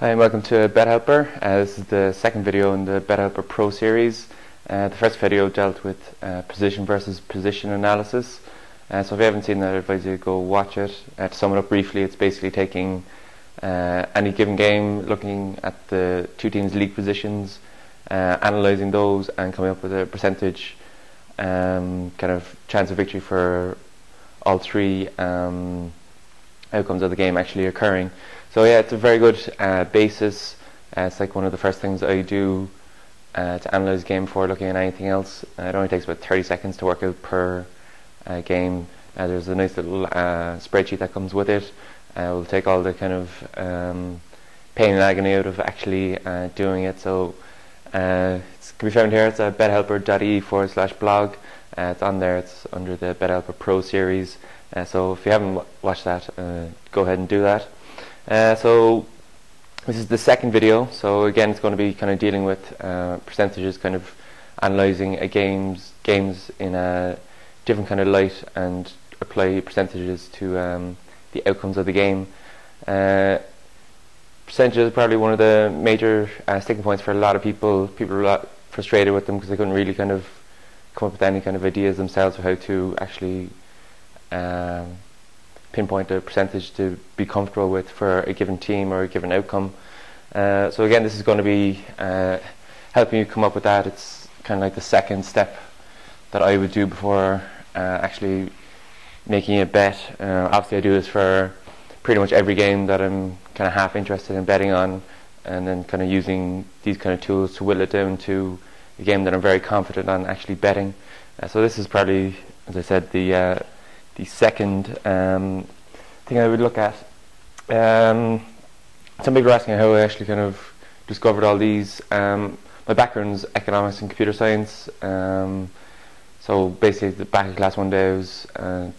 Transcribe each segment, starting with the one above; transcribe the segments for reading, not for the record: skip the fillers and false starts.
Hi and welcome to BetHelper. This is the second video in the BetHelper Pro series. The first video dealt with position versus position analysis. So if you haven't seen that, I advise you to go watch it. To sum it up briefly, it's basically taking any given game, looking at the two teams' league positions, analysing those and coming up with a percentage kind of chance of victory for all three outcomes of the game actually occurring. So yeah, it's a very good basis. It's like one of the first things I do to analyse a game before looking at anything else. It only takes about 30 seconds to work out per game. There's a nice little spreadsheet that comes with it. We'll take all the kind of pain and agony out of actually doing it. So it can be found here. It's at bethelper.ie/blog. It's on there. It's under the BetHelper Pro series. So if you haven't watched that, go ahead and do that. So this is the second video. So again, it's going to be kind of dealing with percentages, kind of analysing a games in a different kind of light and apply percentages to the outcomes of the game. Percentages are probably one of the major sticking points for a lot of people. People are a lot frustrated with them because they couldn't really kind of come up with any kind of ideas themselves of how to actually pinpoint a percentage to be comfortable with for a given team or a given outcome. So again, this is going to be helping you come up with that. It's kind of like the second step that I would do before actually making a bet. Obviously I do this for pretty much every game that I'm kind of half interested in betting on, and then kind of using these kind of tools to whittle it down to a game that I'm very confident on actually betting. So this is probably, as I said, the second thing I would look at. Some people are asking how I actually kind of discovered all these. My background's economics and computer science. So basically, back in class one day I was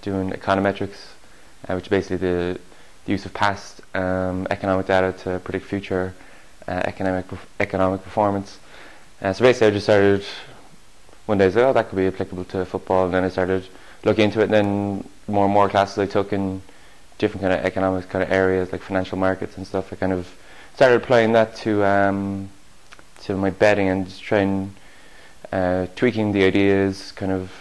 doing econometrics, which is basically the use of past economic data to predict future economic performance. So basically, I just started one day, I said, oh, that could be applicable to football, and then I started looking into it. And then more and more classes I took in different kind of economics kind of areas, like financial markets and stuff. I kind of started applying that to my betting and just trying tweaking the ideas, kind of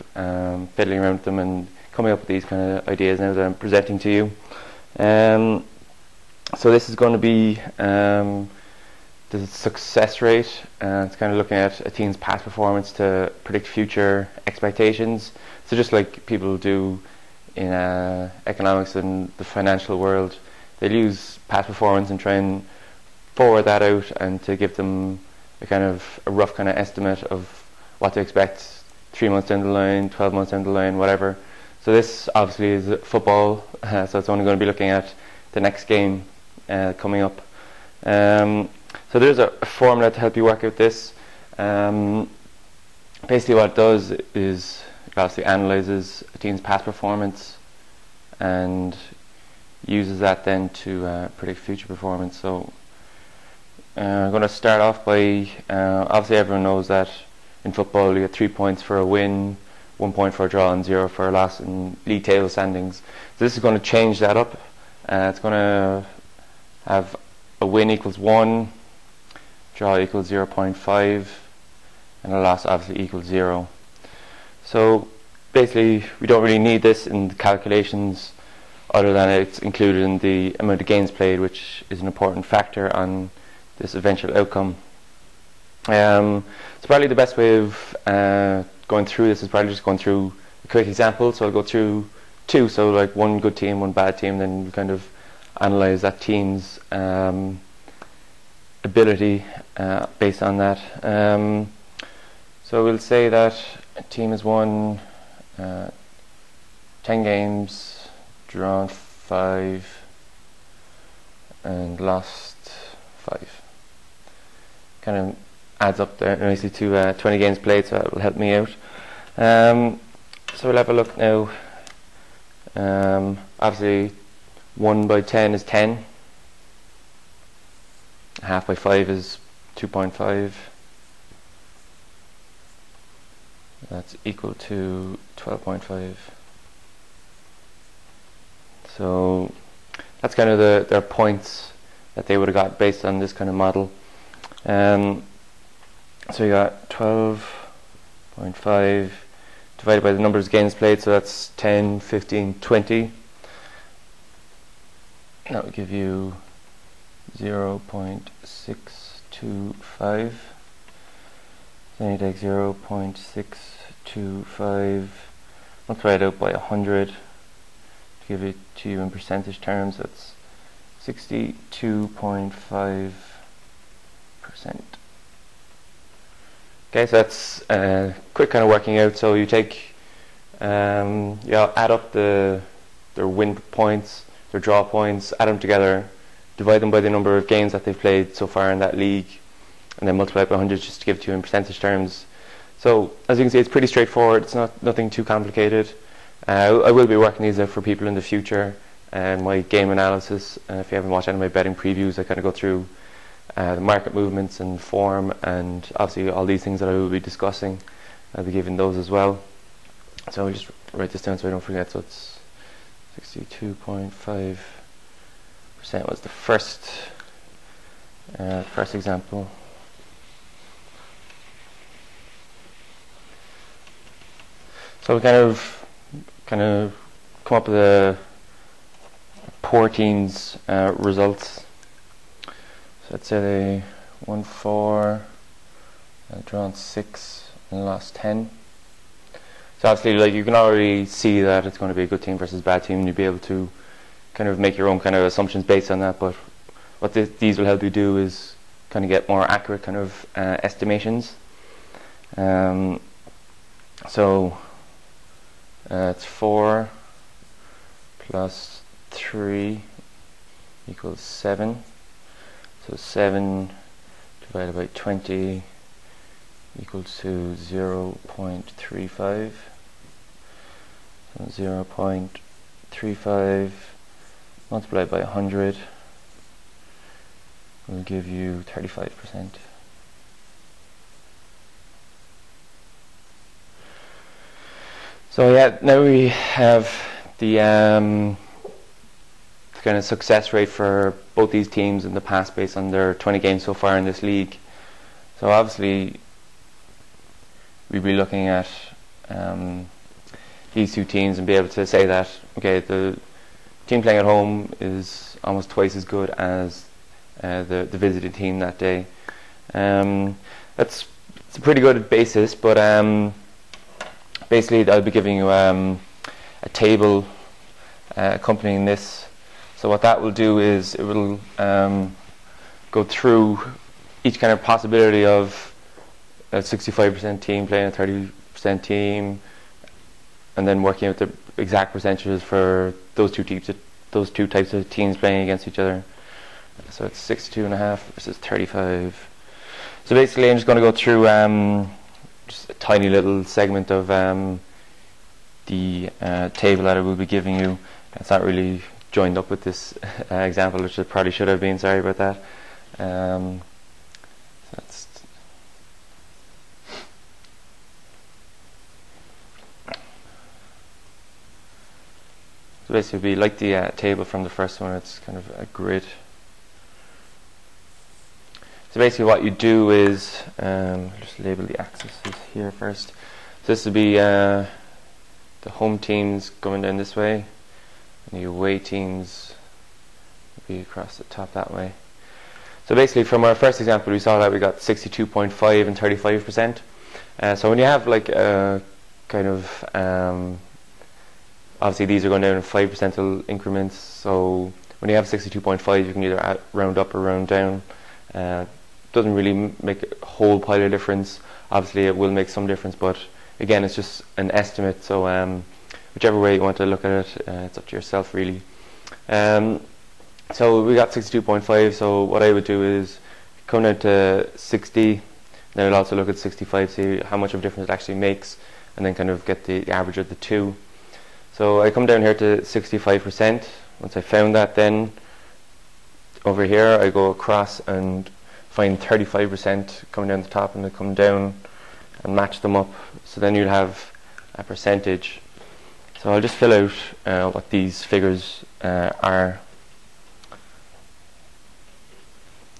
fiddling around with them and coming up with these kind of ideas now that I'm presenting to you. So this is going to be the success rate. It's kind of looking at a team's past performance to predict future expectations. So just like people do in economics and the financial world, they'll use past performance and try and forward that out and to give them a rough kind of estimate of what to expect 3 months down the line, 12 months down the line, whatever. So this obviously is football, so it's only going to be looking at the next game coming up. So there's a formula to help you work out this. Basically what it does is it obviously analyses a team's past performance and uses that then to predict future performance. So I'm going to start off by, obviously everyone knows that in football you get 3 points for a win, 1 point for a draw and 0 for a loss in league table standings. So this is going to change that up. It's going to have a win equals 1, draw equals 0.5, and a loss obviously equals 0. So basically we don't really need this in the calculations other than it's included in the amount of games played, which is an important factor on this eventual outcome. So probably the best way of going through this is probably just going through a quick example. So I'll go through two, so like one good team, one bad team, then we kind of analyse that team's ability based on that. So we'll say that a team has won 10 games, drawn 5 and lost 5. Kind of adds up there nicely to 20 games played, so that will help me out. So we'll have a look now. Obviously 1 by 10 is 10, half by 5 is 2.5. That's equal to 12.5. So that's kind of their points that they would have got based on this kind of model. So you got 12.5 divided by the number of games played, so that's 10, 15, 20. That would give you 0.625. Then you take 0.625, multiply it out by 100 to give it to you in percentage terms. That's 62.5%. Okay, so that's quick kind of working out. So you take, add up their win points, their draw points, add them together, divide them by the number of games that they've played so far in that league, and then multiply it by 100 just to give it to you in percentage terms. So as you can see, it's pretty straightforward. It's nothing too complicated. I will be working these out for people in the future, and my game analysis. If you haven't watched any of my betting previews, I kind of go through the market movements and form, and obviously all these things that I will be discussing. I'll be giving those as well. So I'll just write this down so I don't forget. So it's 62.5% was the first example. So we kind of come up with the poor teams' results. So let's say they won 4, drawn 6, and lost 10. So obviously, like, you can already see that it's going to be a good team versus bad team, and you'll be able to kind of make your own kind of assumptions based on that. But what these will help you do is kind of get more accurate kind of estimations. So it's 4 plus 3 equals 7. So 7 divided by 20 equals to 0.35. So 0.35 multiplied by 100 will give you 35%. So yeah, now we have the kind of success rate for both these teams in the past based on their 20 games so far in this league. So obviously we'd be looking at these two teams and be able to say that, okay, the team playing at home is almost twice as good as the visiting team that day. It's a pretty good basis, but basically I'll be giving you a table accompanying this. So what that will do is it will go through each kind of possibility of a 65% team playing a 30% team, and then working out the exact percentages for those two types of teams playing against each other. So it's 62.5 versus 35. So basically I'm just going to go through just a tiny little segment of the table that I will be giving you. It's not really joined up with this example, which it probably should have been. Sorry about that. So basically, like the table from the first one, it's kind of a grid. So basically what you do is, just label the axes here first. So this would be the home teams going down this way, and the away teams would be across the top that way. So basically from our first example we saw that we got 62.5 and 35%. So when you have like a kind of, obviously these are going down in 5% increments, so when you have 62.5 you can either round up or round down. Doesn't really make a whole pile of difference. Obviously it will make some difference, but again it's just an estimate, so whichever way you want to look at it, it's up to yourself really. So we got 62.5, so what I would do is come down to 60, then I'll also look at 65, see how much of a difference it actually makes, and then kind of get the average of the two. So I come down here to 65%. Once I found that, then over here I go across and find 35% coming down the top, and then come down and match them up. So then you'll have a percentage. So I'll just fill out what these figures are.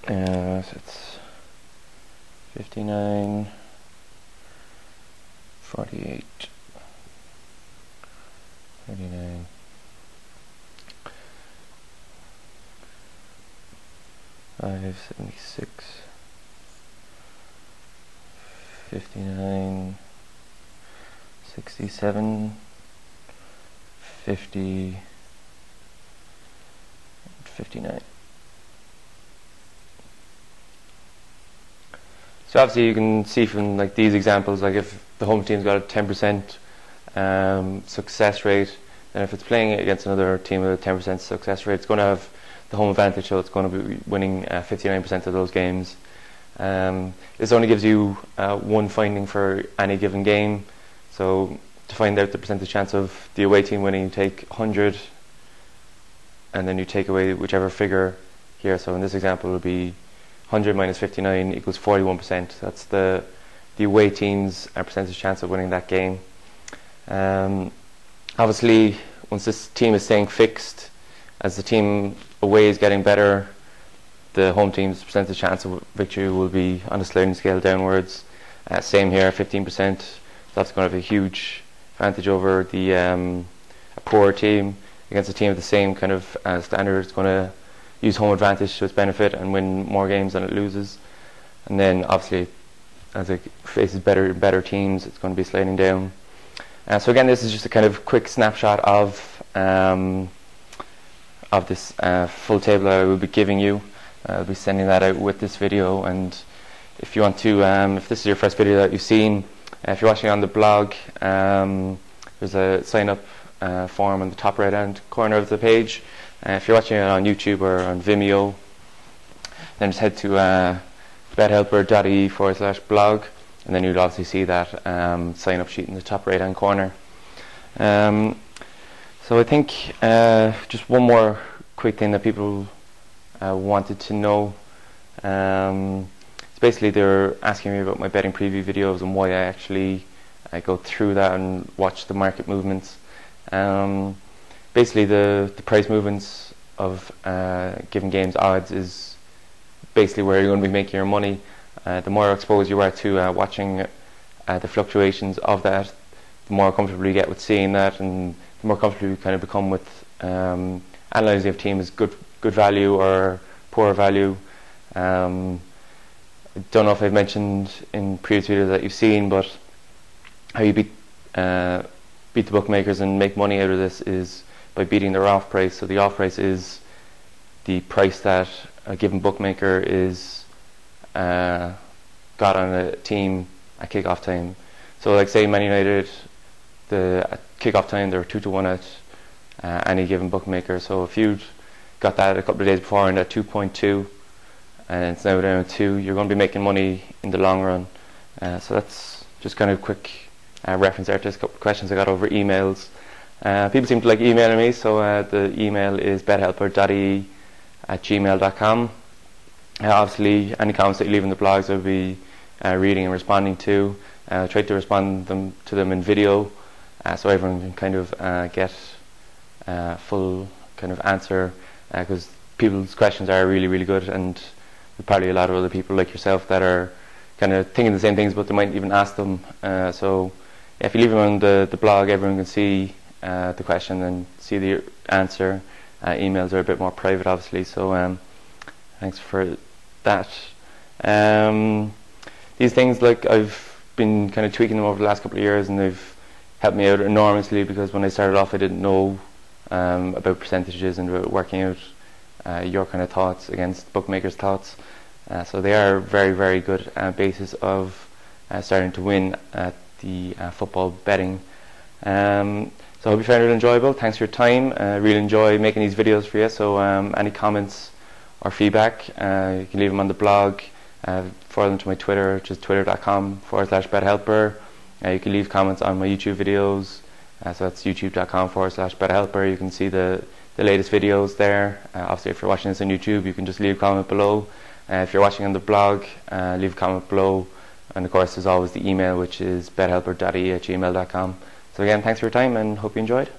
So it's 59, 48, 39, 576, 59, 67, 50, 59. So obviously you can see from like these examples, like if the home team's got a 10% success rate, then if it's playing against another team with a 10% success rate, it's going to have the home advantage, so it's going to be winning 59% of those games. This only gives you one finding for any given game. So to find out the percentage chance of the away team winning, you take 100 and then you take away whichever figure here. So in this example it would be 100 minus 59 equals 41%. That's the away team's percentage chance of winning that game. Obviously, once this team is staying fixed, as the team away is getting better, the home team's percentage chance of victory will be on a sliding scale downwards. Same here, 15%. So that's going to have a huge advantage over the a poor team against a team of the same kind of standard. It's going to use home advantage to its benefit and win more games than it loses. And then obviously, as it faces better teams, it's going to be sliding down. So again, this is just a kind of quick snapshot of this full table that I will be giving you. I'll be sending that out with this video, and if you want to, if this is your first video that you've seen, if you're watching on the blog, there's a sign up form on the top right hand corner of the page. If you're watching it on YouTube or on Vimeo, then just head to bethelper.ie/blog, and then you'll obviously see that sign up sheet in the top right hand corner. So I think just one more quick thing that people wanted to know. It's basically they're asking me about my betting preview videos and why I actually go through that and watch the market movements. Basically the price movements of given games odds is basically where you're going to be making your money. The more exposed you are to watching the fluctuations of that, the more comfortable you get with seeing that, and the more comfortable you kind of become with analysing if a team is good value or poor value. I don't know if I've mentioned in previous videos that you've seen, but how you beat the bookmakers and make money out of this is by beating their off price. So the off price is the price that a given bookmaker is got on a team at kick-off time. So like say Man United, at kick-off time they're 2-1 at any given bookmaker. So if you'd got that a couple of days before and at 2.2 and it's now down at 2, you're going to be making money in the long run. So that's just kind of a quick reference there to a couple of questions I got over emails. People seem to like emailing me, so the email is bethelper.ie@gmail.com. Obviously, any comments that you leave in the blogs I'll be reading and responding to. I'll try to respond to them in video, so everyone can kind of get full kind of answer, because people's questions are really, really good, and there's probably a lot of other people like yourself that are kind of thinking the same things, but they might even ask them. So if you leave them on the blog, everyone can see the question and see the answer. Emails are a bit more private, obviously, so thanks for that. These things, like, I've been kind of tweaking them over the last couple of years, and they've helped me out enormously, because when I started off I didn't know about percentages and about working out your kind of thoughts against bookmakers' thoughts. So they are very, very good basis of starting to win at the football betting. So I hope you found it enjoyable. Thanks for your time. I really enjoy making these videos for you. So any comments or feedback, you can leave them on the blog. Forward them to my Twitter, which is twitter.com/BetHelper. You can leave comments on my YouTube videos. So that's youtube.com/BetHelper. You can see the latest videos there. Obviously, if you're watching this on YouTube, you can just leave a comment below. If you're watching on the blog, leave a comment below. And of course, there's always the email, which is bethelper.ie@gmail.com. So again, thanks for your time, and hope you enjoyed.